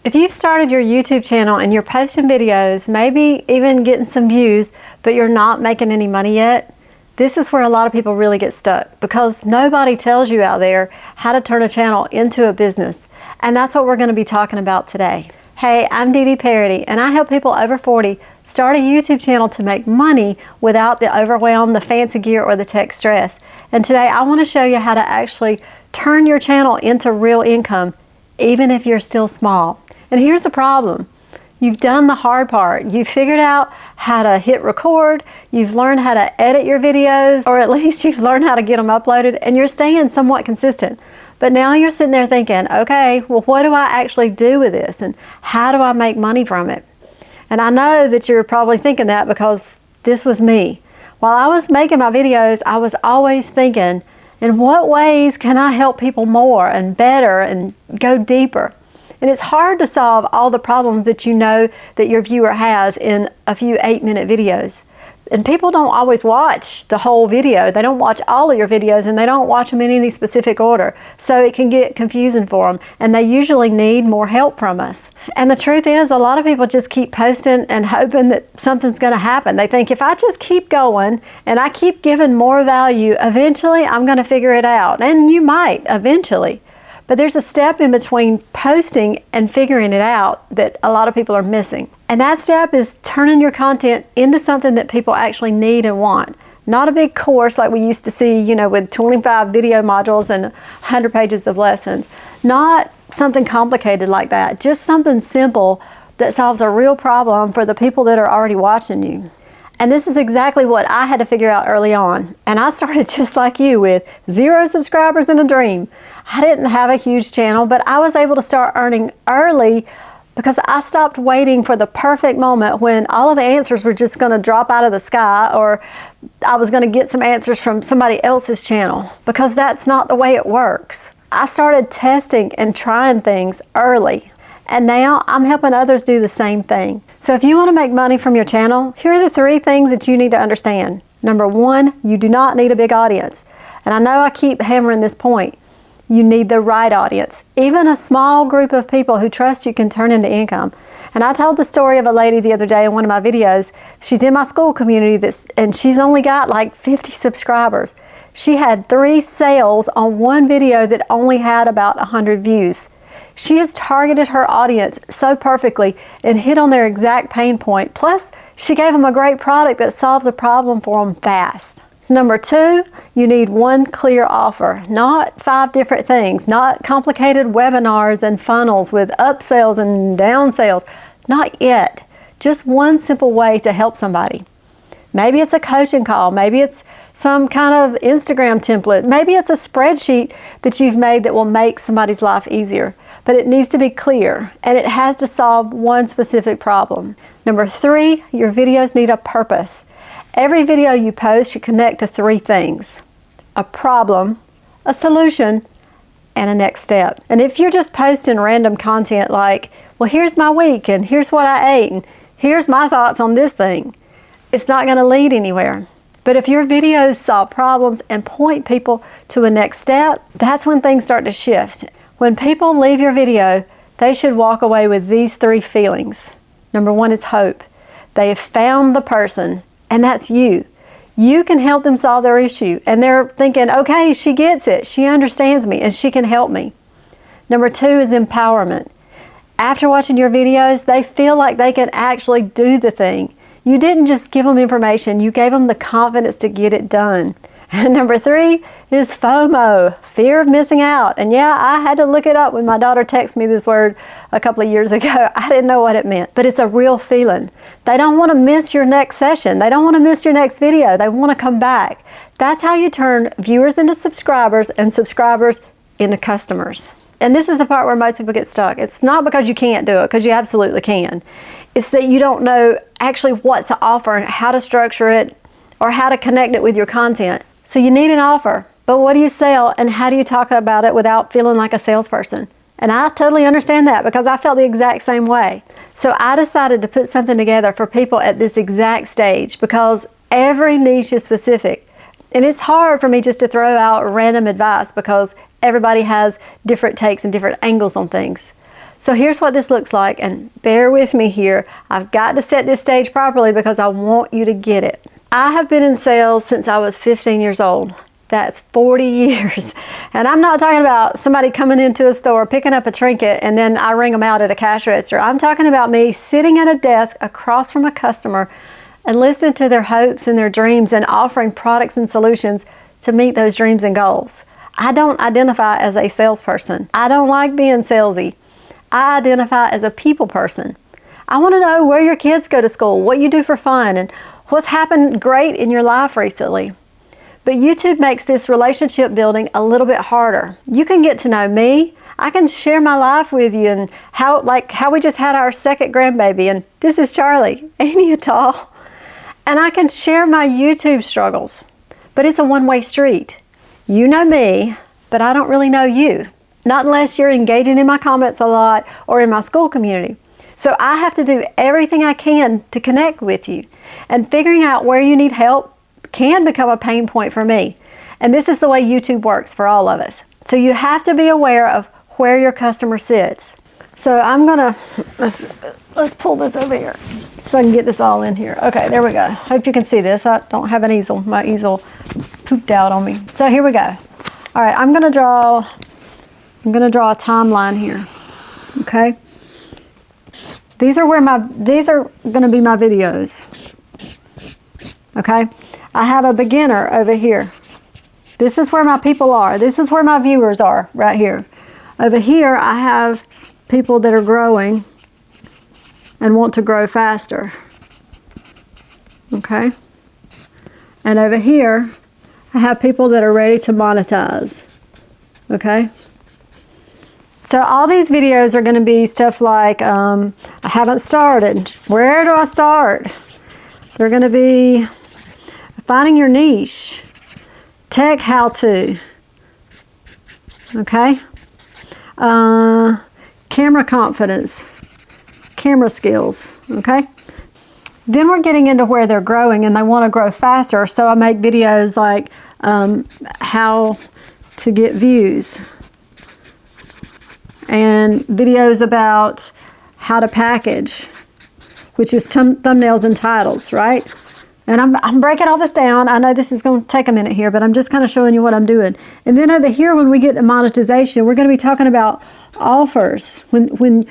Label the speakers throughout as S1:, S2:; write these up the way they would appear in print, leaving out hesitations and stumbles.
S1: If you've started your YouTube channel and you're posting videos, maybe even getting some views, but you're not making any money yet, this is where a lot of people really get stuck because nobody tells you out there how to turn a channel into a business. And that's what we're going to be talking about today. Hey, I'm Dee Parody, and I help people over 40 start a YouTube channel to make money without the overwhelm, the fancy gear, or the tech stress. And today I want to show you how to actually turn your channel into real income, even if you're still small. And here's the problem. You've done the hard part. You've figured out how to hit record, you've learned how to edit your videos, or at least you've learned how to get them uploaded, and you're staying somewhat consistent. But now you're sitting there thinking, okay, well, what do I actually do with this? And how do I make money from it? And I know that you're probably thinking that because this was me. While I was making my videos, I was always thinking, in what ways can I help people more and better and go deeper? And it's hard to solve all the problems that you know that your viewer has in a few 8-minute videos. And people don't always watch the whole video. They don't watch all of your videos, and they don't watch them in any specific order. So it can get confusing for them, and they usually need more help from us. And the truth is, a lot of people just keep posting and hoping that something's going to happen. They think, if I just keep going and I keep giving more value, eventually I'm going to figure it out. And you might eventually. But there's a step in between posting and figuring it out that a lot of people are missing. And that step is turning your content into something that people actually need and want. Not a big course like we used to see, you know, with 25 video modules and 100 pages of lessons. Not something complicated like that. Just something simple that solves a real problem for the people that are already watching you. And this is exactly what I had to figure out early on. And I started just like you with 0 subscribers and a dream. I didn't have a huge channel, but I was able to start earning early because I stopped waiting for the perfect moment when all of the answers were just going to drop out of the sky, or I was going to get some answers from somebody else's channel, because that's not the way it works. I started testing and trying things early. And now I'm helping others do the same thing. So if you want to make money from your channel, here are the 3 things that you need to understand. Number 1, you do not need a big audience. And I know I keep hammering this point. You need the right audience. Even a small group of people who trust you can turn into income. And I told the story of a lady the other day in one of my videos. She's in my school community and she's only got like 50 subscribers. She had 3 sales on one video that only had about 100 views. She has targeted her audience so perfectly and hit on their exact pain point. Plus, she gave them a great product that solves a problem for them fast. Number 2, you need one clear offer, not 5 different things, not complicated webinars and funnels with upsells and downsales. Not yet. Just one simple way to help somebody. Maybe it's a coaching call. Maybe it's some kind of Instagram template. Maybe it's a spreadsheet that you've made that will make somebody's life easier. But it needs to be clear, and it has to solve one specific problem. Number 3, your videos need a purpose. Every video you post should connect to 3 things: a problem, a solution, and a next step. And if you're just posting random content like, well, here's my week, and here's what I ate, and here's my thoughts on this thing, it's not going to lead anywhere. But if your videos solve problems and point people to a next step, that's when things start to shift. When people leave your video, they should walk away with these 3 feelings. Number 1 is hope. They have found the person, and that's you. You can help them solve their issue, and they're thinking, okay, she gets it, she understands me, and she can help me. Number 2 is empowerment. After watching your videos, they feel like they can actually do the thing. You didn't just give them information, you gave them the confidence to get it done. And number 3 is FOMO, fear of missing out. And yeah, I had to look it up when my daughter texted me this word a couple of years ago. I didn't know what it meant, but it's a real feeling. They don't want to miss your next session. They don't want to miss your next video. They want to come back. That's how you turn viewers into subscribers and subscribers into customers. And this is the part where most people get stuck. It's not because you can't do it, because you absolutely can. It's that you don't know actually what to offer and how to structure it or how to connect it with your content. So you need an offer, but what do you sell and how do you talk about it without feeling like a salesperson? And I totally understand that because I felt the exact same way. So I decided to put something together for people at this exact stage because every niche is specific. And it's hard for me just to throw out random advice because everybody has different takes and different angles on things. So here's what this looks like, and bear with me here. I've got to set this stage properly because I want you to get it. I have been in sales since I was 15 years old. That's 40 years. And I'm not talking about somebody coming into a store, picking up a trinket, and then I ring them out at a cash register. I'm talking about me sitting at a desk across from a customer and listening to their hopes and their dreams and offering products and solutions to meet those dreams and goals. I don't identify as a salesperson. I don't like being salesy. I identify as a people person. I want to know where your kids go to school, what you do for fun, and what's happened great in your life recently. But YouTube makes this relationship building a little bit harder. You can get to know me. I can share my life with you and how we just had our second grandbaby, and this is Charlie, ain't he a tall? And I can share my YouTube struggles, but it's a one-way street. You know me, but I don't really know you. Not unless you're engaging in my comments a lot or in my school community. So I have to do everything I can to connect with you. And figuring out where you need help can become a pain point for me. And this is the way YouTube works for all of us. So you have to be aware of where your customer sits. So I'm gonna, let's pull this over here so I can get this all in here. Okay, there we go. Hope you can see this. I don't have an easel. My easel pooped out on me. So here we go. All right, I'm gonna draw a timeline here, okay? These are gonna be my videos, okay? I have a beginner over here. This is where my people are. This is where my viewers are, right here. Over here, I have people that are growing and want to grow faster, okay? And over here, I have people that are ready to monetize, okay? So all these videos are gonna be stuff like, I haven't started. Where do I start? They're gonna be finding your niche, tech how-to, okay? Camera confidence, camera skills, okay? Then we're getting into where they're growing and they want to grow faster, so I make videos like how to get views and videos about how to package, which is thumbnails and titles, right? And I'm breaking all this down. I know this is going to take a minute here, but I'm just kind of showing you what I'm doing. And then over here, when we get to monetization, we're going to be talking about offers. When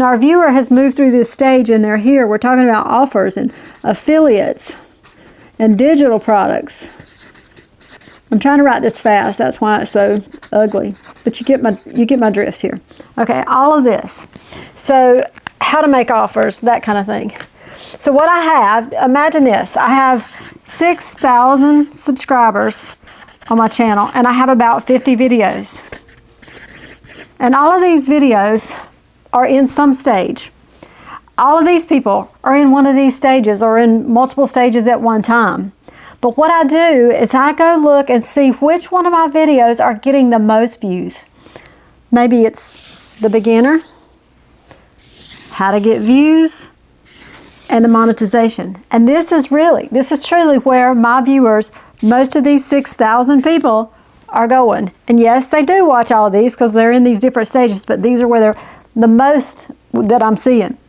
S1: our viewer has moved through this stage and they're here, we're talking about offers and affiliates and digital products. I'm trying to write this fast. That's why it's so ugly. But you get my drift here. Okay, all of this. So how to make offers, that kind of thing. So what I have, imagine this, I have 6,000 subscribers on my channel and I have about 50 videos. And all of these videos are in some stage. All of these people are in one of these stages or in multiple stages at one time. But what I do is I go look and see which one of my videos are getting the most views. Maybe it's the beginner, how to get views, and the monetization. And this is truly where my viewers, most of these 6,000 people, are going. And yes, they do watch all of these because they're in these different stages, but these are where they're the most that I'm seeing.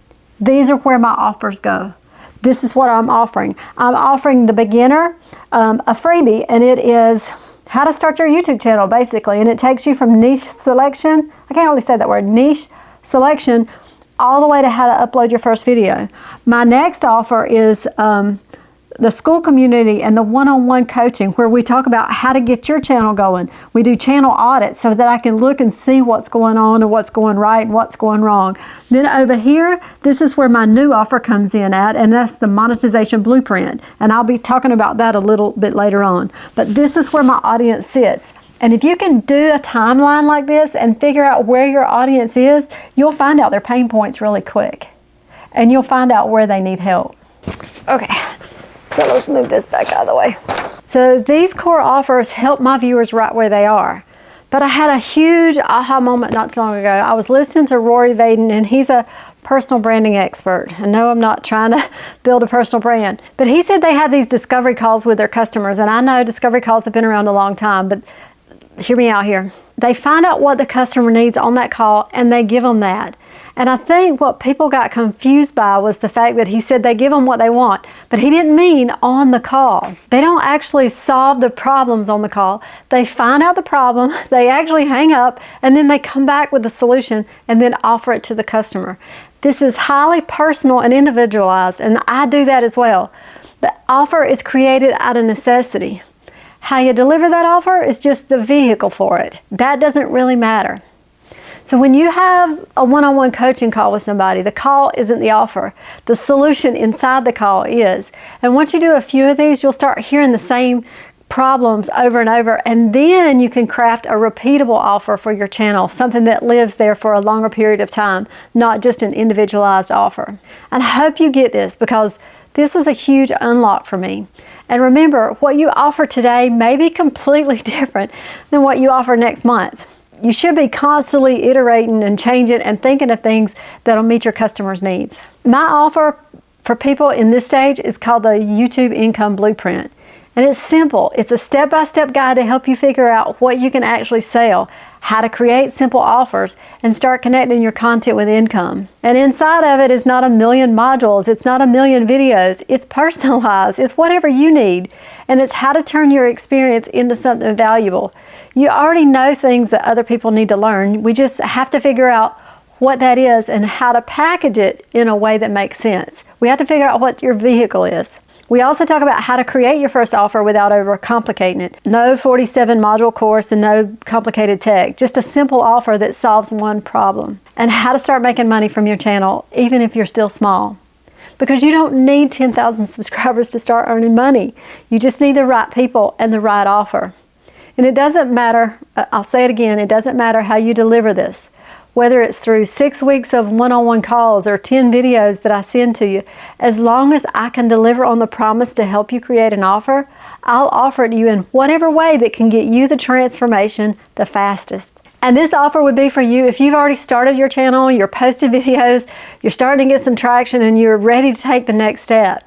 S1: These are where my offers go. This is what I'm offering. I'm offering the beginner a freebie, and it is how to start your YouTube channel, basically. And it takes you from niche selection, I can't really say that word, niche selection, all the way to how to upload your first video. My next offer is the school community and the one-on-one coaching, where we talk about how to get your channel going. We do channel audits so that I can look and see what's going on and what's going right and what's going wrong. Then over here, this is where my new offer comes in at, and that's the monetization blueprint. And I'll be talking about that a little bit later on. But this is where my audience sits. And if you can do a timeline like this and figure out where your audience is, you'll find out their pain points really quick. And you'll find out where they need help. Okay, so let's move this back out of the way. So these core offers help my viewers right where they are. But I had a huge aha moment not so long ago. I was listening to Rory Vaden, and he's a personal branding expert. And no, I'm not trying to build a personal brand. But he said they have these discovery calls with their customers. And I know discovery calls have been around a long time, but hear me out here. They find out what the customer needs on that call and they give them that. And I think what people got confused by was the fact that he said they give them what they want, but he didn't mean on the call. They don't actually solve the problems on the call. They find out the problem, they actually hang up, and then they come back with the solution and then offer it to the customer. This is highly personal and individualized, and I do that as well. The offer is created out of necessity. How you deliver that offer is just the vehicle for it. That doesn't really matter. So when you have a one-on-one coaching call with somebody, the call isn't the offer. The solution inside the call is. And once you do a few of these, you'll start hearing the same problems over and over, and then you can craft a repeatable offer for your channel, something that lives there for a longer period of time, not just an individualized offer. And I hope you get this, because this was a huge unlock for me. And remember, what you offer today may be completely different than what you offer next month. You should be constantly iterating and changing and thinking of things that'll meet your customers' needs. My offer for people in this stage is called the YouTube Income Blueprint. And it's simple. It's a step-by-step guide to help you figure out what you can actually sell, how to create simple offers, and start connecting your content with income. And inside of it is not a million modules. It's not a million videos. It's personalized. It's whatever you need. And it's how to turn your experience into something valuable. You already know things that other people need to learn. We just have to figure out what that is and how to package it in a way that makes sense. We have to figure out what your vehicle is. We also talk about how to create your first offer without overcomplicating it. No 47 module course and no complicated tech. Just a simple offer that solves one problem. And how to start making money from your channel, even if you're still small. Because you don't need 10,000 subscribers to start earning money. You just need the right people and the right offer. And it doesn't matter, I'll say it again, it doesn't matter how you deliver this. Whether it's through 6 weeks of one-on-one calls or 10 videos that I send to you, as long as I can deliver on the promise to help you create an offer, I'll offer it to you in whatever way that can get you the transformation the fastest. And this offer would be for you if you've already started your channel, you're posting videos, you're starting to get some traction, and you're ready to take the next step.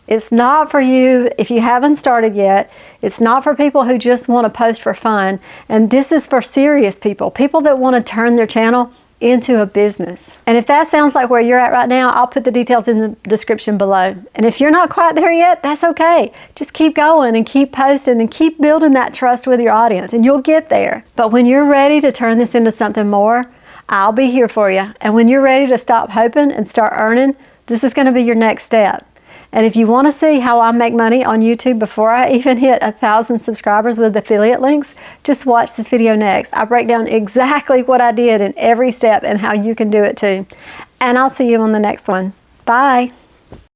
S1: It's not for you if you haven't started yet. It's not for people who just want to post for fun. And this is for serious people, people that want to turn their channel into a business. And if that sounds like where you're at right now, I'll put the details in the description below. And if you're not quite there yet, that's okay. Just keep going and keep posting and keep building that trust with your audience, and you'll get there. But when you're ready to turn this into something more, I'll be here for you. And when you're ready to stop hoping and start earning, this is going to be your next step. And if you want to see how I make money on YouTube before I even hit 1,000 subscribers with affiliate links, just watch this video next. I break down exactly what I did in every step and how you can do it too. And I'll see you on the next one. Bye.